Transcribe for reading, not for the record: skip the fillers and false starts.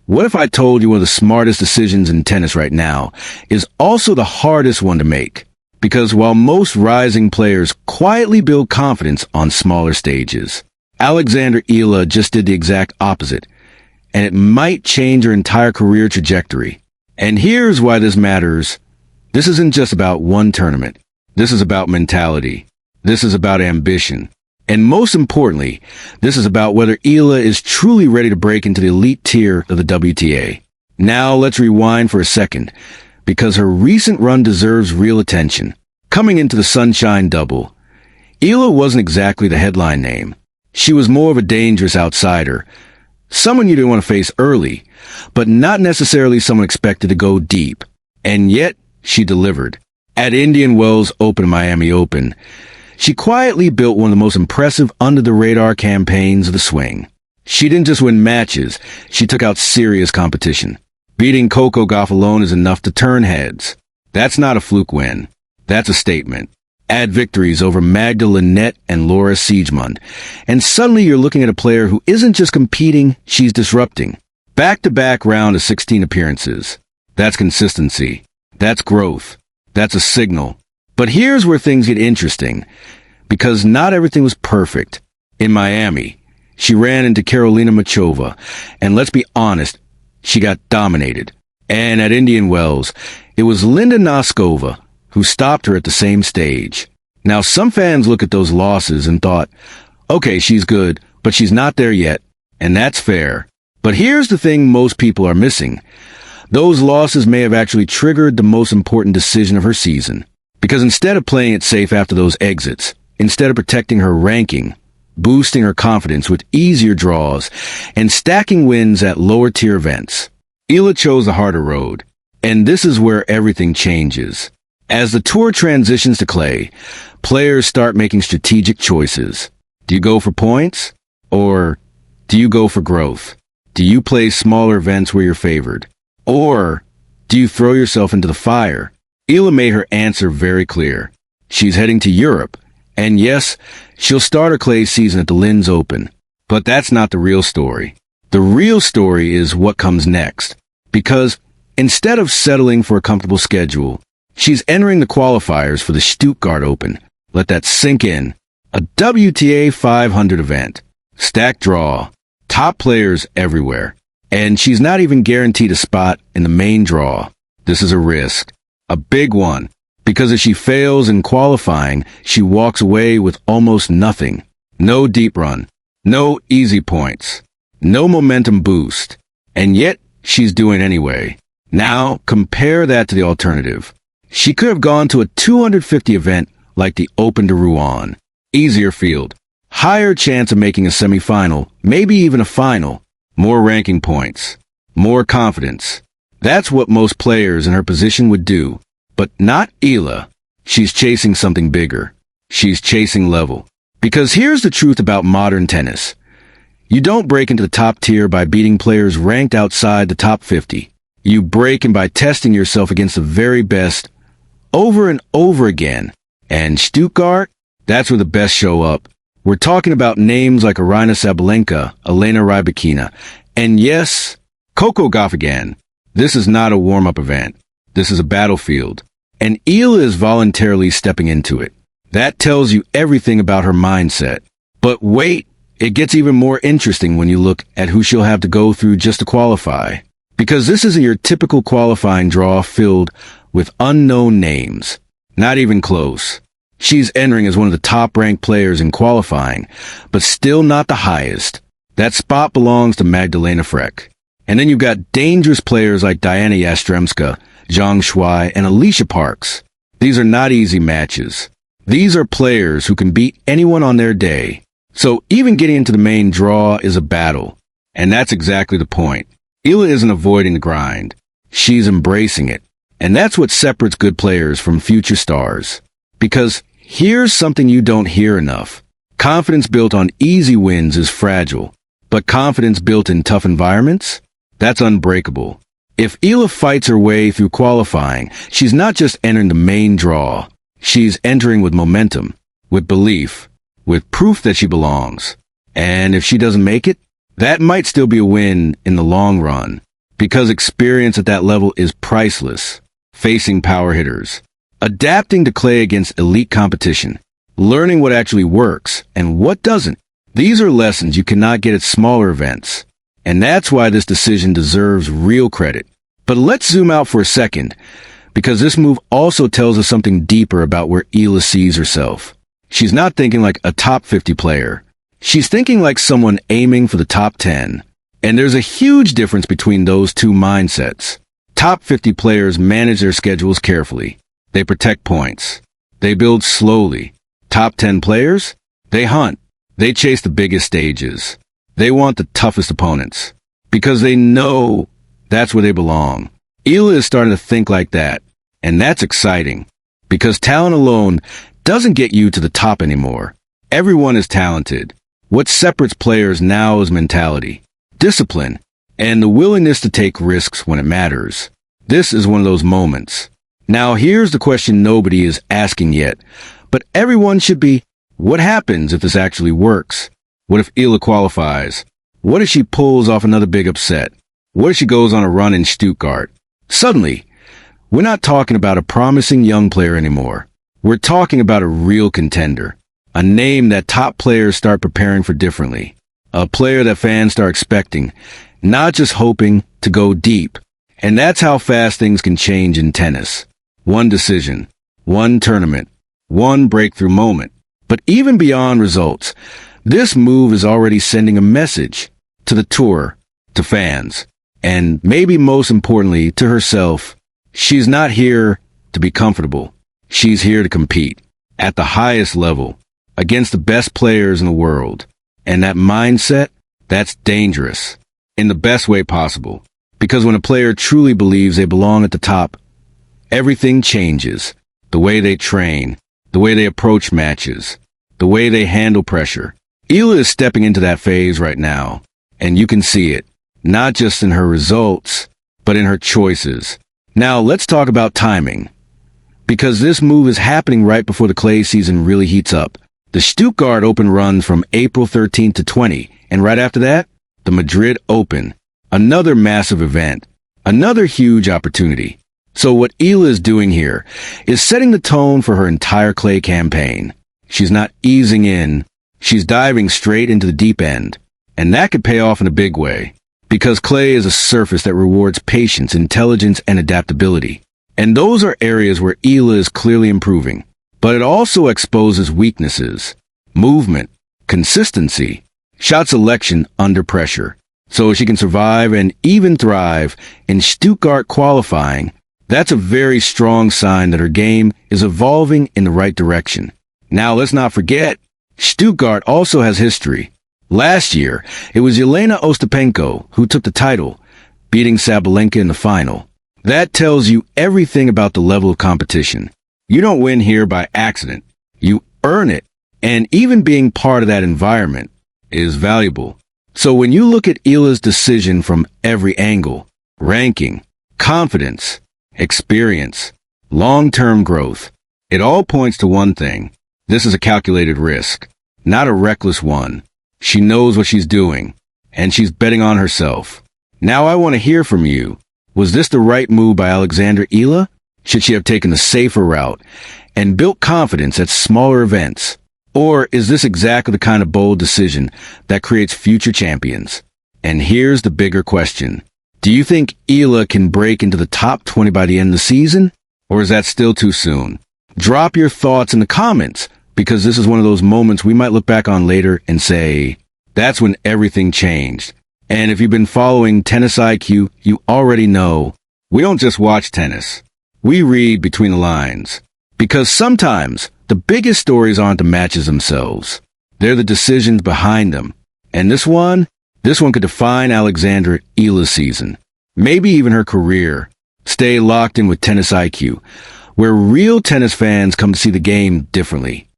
What if I told you one of the smartest decisions in tennis right now is also the hardest one to make? Because while most rising players quietly build confidence on smaller stages, Alexandra Eala just did the exact opposite, and it might change her entire career trajectory. And here's why this matters. This isn't just about one tournament. This is about mentality. This is about ambition. And most importantly, this is about whether Eala is truly ready to break into the elite tier of the WTA. Now let's rewind for a second, because her recent run deserves real attention. Coming into the Sunshine Double, Eala wasn't exactly the headline name. She was more of a dangerous outsider, someone you didn't want to face early, but not necessarily someone expected to go deep. And yet, she delivered. At Indian Wells Open Miami Open, she quietly built one of the most impressive under-the-radar campaigns of the swing. She didn't just win matches, she took out serious competition. Beating Coco Gauff alone is enough to turn heads. That's not a fluke win. That's a statement. Add victories over Magda Linette and Laura Siegemund, and suddenly you're looking at a player who isn't just competing, she's disrupting. Back-to-back round of 16 appearances. That's consistency. That's growth. That's a signal. But here's where things get interesting, because not everything was perfect. In Miami, she ran into Karolina Machova, and let's be honest, she got dominated. And at Indian Wells, it was Linda Noskova who stopped her at the same stage. Now, some fans look at those losses and thought, okay, she's good, but she's not there yet, and that's fair. But here's the thing most people are missing. Those losses may have actually triggered the most important decision of her season. Because instead of playing it safe after those exits, instead of protecting her ranking, boosting her confidence with easier draws, and stacking wins at lower-tier events, Eala chose the harder road. And this is where everything changes. As the tour transitions to clay, players start making strategic choices. Do you go for points? Or do you go for growth? Do you play smaller events where you're favored? Or do you throw yourself into the fire? Eala made her answer very clear. She's heading to Europe, and yes, she'll start her clay season at the Linz Open. But that's not the real story. The real story is what comes next. Because instead of settling for a comfortable schedule, she's entering the qualifiers for the Stuttgart Open. Let that sink in. A WTA 500 event. Stacked draw. Top players everywhere. And she's not even guaranteed a spot in the main draw. This is a risk. A big one, because if she fails in qualifying, she walks away with almost nothing. No deep run, no easy points, no momentum boost, and yet she's doing anyway. Now, compare that to the alternative. She could have gone to a 250 event like the Open de Rouen. Easier field, higher chance of making a semifinal, maybe even a final, more ranking points, more confidence. That's what most players in her position would do. But not Eala. She's chasing something bigger. She's chasing level. Because here's the truth about modern tennis. You don't break into the top tier by beating players ranked outside the top 50. You break in by testing yourself against the very best over and over again. And Stuttgart, that's where the best show up. We're talking about names like Aryna Sabalenka, Elena Rybakina, and yes, Coco Gauff again. This is not a warm-up event. This is a battlefield. And Eala is voluntarily stepping into it. That tells you everything about her mindset. But wait, it gets even more interesting when you look at who she'll have to go through just to qualify. Because this isn't your typical qualifying draw filled with unknown names. Not even close. She's entering as one of the top-ranked players in qualifying, but still not the highest. That spot belongs to Magdalena Frech. And then you've got dangerous players like Diana Yastremska, Zhang Shuai, and Alicia Parks. These are not easy matches. These are players who can beat anyone on their day. So even getting into the main draw is a battle. And that's exactly the point. Eala isn't avoiding the grind. She's embracing it. And that's what separates good players from future stars. Because here's something you don't hear enough. Confidence built on easy wins is fragile. But confidence built in tough environments? That's unbreakable. If Eala fights her way through qualifying, she's not just entering the main draw. She's entering with momentum, with belief, with proof that she belongs. And if she doesn't make it, that might still be a win in the long run. because experience at that level is priceless. Facing power hitters, adapting to clay against elite competition, learning what actually works and what doesn't. These are lessons you cannot get at smaller events. And that's why this decision deserves real credit. But let's zoom out for a second, because this move also tells us something deeper about where Eala sees herself. She's not thinking like a top 50 player. She's thinking like someone aiming for the top 10. And there's a huge difference between those two mindsets. Top 50 players manage their schedules carefully. They protect points. They build slowly. Top 10 players? They hunt. They chase the biggest stages. They want the toughest opponents. Because they know that's where they belong. Eala is starting to think like that. And that's exciting. Because talent alone doesn't get you to the top anymore. Everyone is talented. What separates players now is mentality, discipline, and the willingness to take risks when it matters. This is one of those moments. Now here's the question nobody is asking yet, but everyone should be: what happens if this actually works? What if Eala qualifies? What if she pulls off another big upset? What if she goes on a run in Stuttgart? Suddenly, we're not talking about a promising young player anymore. We're talking about a real contender, a name that top players start preparing for differently, a player that fans start expecting, not just hoping, to go deep. And that's how fast things can change in tennis. One decision, one tournament, one breakthrough moment. But even beyond results, this move is already sending a message to the tour, to fans, and maybe most importantly, to herself. She's not here to be comfortable. She's here to compete at the highest level against the best players in the world. And that mindset, that's dangerous in the best way possible. Because when a player truly believes they belong at the top, everything changes. The way they train, the way they approach matches, the way they handle pressure. Eala is stepping into that phase right now, and you can see it, not just in her results, but in her choices. Now let's talk about timing, because this move is happening right before the clay season really heats up. The Stuttgart Open runs from April 13th to 20, and right after that, the Madrid Open. Another massive event, another huge opportunity. So what Eala is doing here is setting the tone for her entire clay campaign. She's not easing in, she's diving straight into the deep end. And that could pay off in a big way, because clay is a surface that rewards patience, intelligence, and adaptability. And those are areas where Eala is clearly improving. But it also exposes weaknesses, movement, consistency, shot selection under pressure. So she can survive and even thrive in Stuttgart qualifying. That's a very strong sign that her game is evolving in the right direction. Now let's not forget, Stuttgart also has history. Last year, it was Jelena Ostapenko who took the title, beating Sabalenka in the final. That tells you everything about the level of competition. You don't win here by accident. You earn it. And even being part of that environment is valuable. So when you look at Eala's decision from every angle, ranking, confidence, experience, long-term growth, it all points to one thing. This is a calculated risk, not a reckless one. She knows what she's doing, and she's betting on herself. Now I want to hear from you. Was this the right move by Alexandra Eala? Should she have taken the safer route and built confidence at smaller events? Or is this exactly the kind of bold decision that creates future champions? And here's the bigger question. Do you think Eala can break into the top 20 by the end of the season? Or is that still too soon? Drop your thoughts in the comments, because this is one of those moments we might look back on later and say, that's when everything changed. And if you've been following Tennis IQ, you already know we don't just watch tennis. We read between the lines. Because sometimes the biggest stories aren't the matches themselves. They're the decisions behind them. And this one could define Alexandra Eala's season. Maybe even her career. Stay locked in with Tennis IQ, where real tennis fans come to see the game differently.